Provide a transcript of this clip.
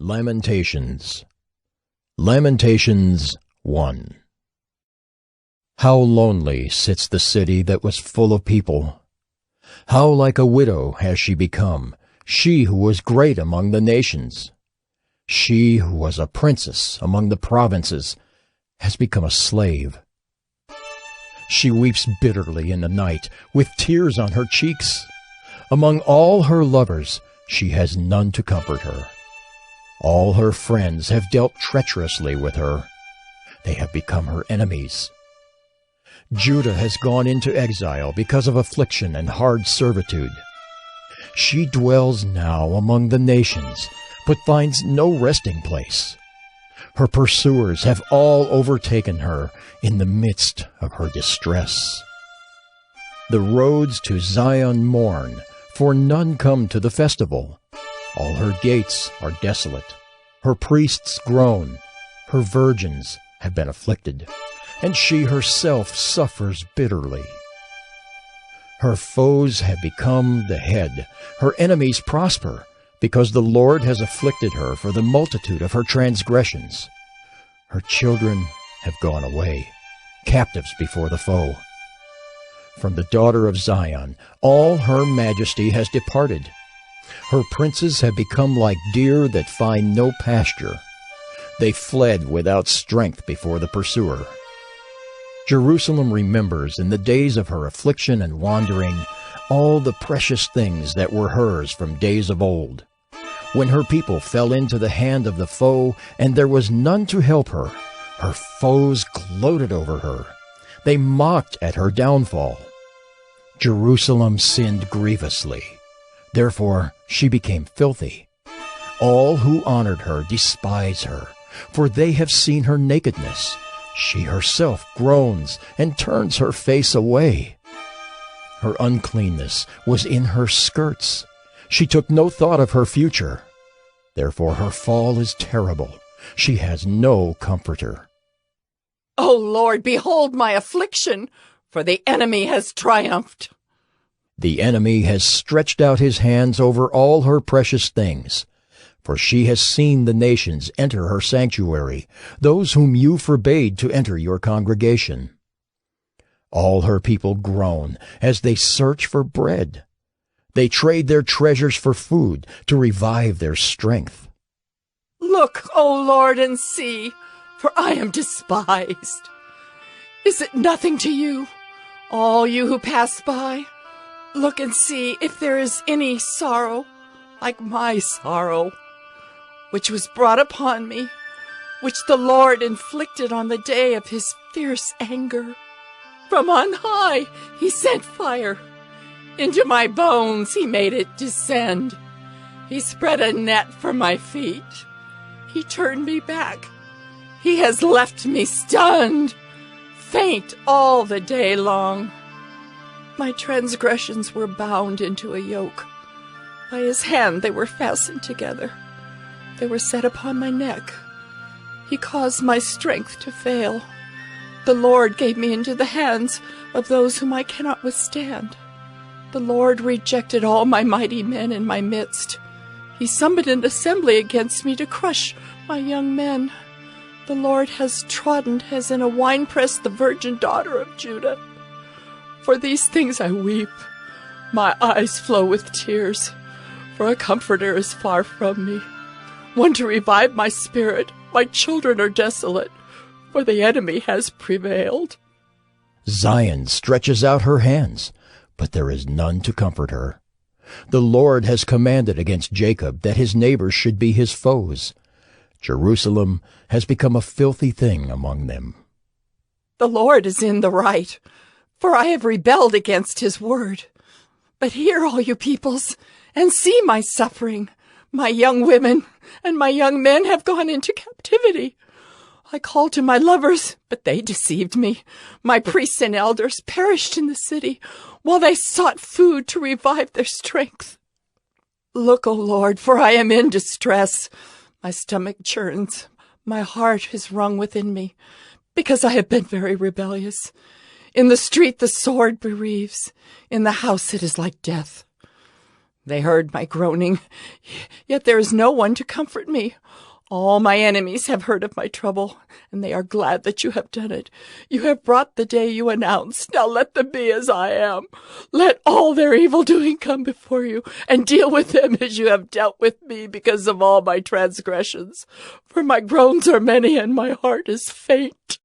Lamentations. Lamentations 1. How lonely sits the city that was full of people! How like a widow has she become, she who was great among the nations! She who was a princess among the provinces has become a slave. She weeps bitterly in the night, with tears on her cheeks. Among all her lovers she has none to comfort her. All her friends have dealt treacherously with her. They have become her enemies. Judah has gone into exile because of affliction and hard servitude. She dwells now among the nations, but finds no resting place. Her pursuers have all overtaken her in the midst of her distress. The roads to Zion mourn, for none come to the festival. All her gates are desolate. Her priests groan. Her virgins have been afflicted, and she herself suffers bitterly. Her foes have become the head. Her enemies prosper, because the Lord has afflicted her for the multitude of her transgressions. Her children have gone away, captives before the foe. From the daughter of Zion, all her majesty has departed. Her princes have become like deer that find no pasture. They fled without strength before the pursuer. Jerusalem remembers in the days of her affliction and wandering all the precious things that were hers from days of old. When her people fell into the hand of the foe, and there was none to help her, her foes gloated over her. They mocked at her downfall. Jerusalem sinned grievously. Therefore she became filthy. All who honored her despise her, for they have seen her nakedness. She herself groans and turns her face away. Her uncleanness was in her skirts. She took no thought of her future. Therefore her fall is terrible. She has no comforter. O Lord, behold my affliction, for the enemy has triumphed. The enemy has stretched out his hands over all her precious things. For she has seen the nations enter her sanctuary, those whom you forbade to enter your congregation. All her people groan as they search for bread. They trade their treasures for food to revive their strength. Look, O Lord, and see, for I am despised. Is it nothing to you, all you who pass by? Look and see if there is any sorrow like my sorrow, which was brought upon me, which the Lord inflicted on the day of his fierce anger. From on high he sent fire. Into my bones he made it descend. He spread a net for my feet. He turned me back. He has left me stunned, faint all the day long. My transgressions were bound into a yoke. By his hand they were fastened together. They were set upon my neck. He caused my strength to fail. The Lord gave me into the hands of those whom I cannot withstand. The Lord rejected all my mighty men in my midst. He summoned an assembly against me to crush my young men. The Lord has trodden as in a winepress the virgin daughter of Judah. For these things I weep. My eyes flow with tears, for a comforter is far from me, one to revive my spirit. My children are desolate, for the enemy has prevailed. Zion stretches out her hands, but there is none to comfort her. The Lord has commanded against Jacob that his neighbors should be his foes. Jerusalem has become a filthy thing among them. The Lord is in the right, for I have rebelled against his word. But hear, all you peoples, and see my suffering. My young women and my young men have gone into captivity. I called to my lovers, but they deceived me. My priests and elders perished in the city, while they sought food to revive their strength. Look, O Lord, for I am in distress. My stomach churns. My heart is wrung within me, because I have been very rebellious. In the street the sword bereaves. In the house it is like death. They heard my groaning, yet there is no one to comfort me. All my enemies have heard of my trouble, and they are glad that you have done it. You have brought the day you announced. Now let them be as I am. Let all their evil doing come before you, and deal with them as you have dealt with me because of all my transgressions. For my groans are many, and my heart is faint.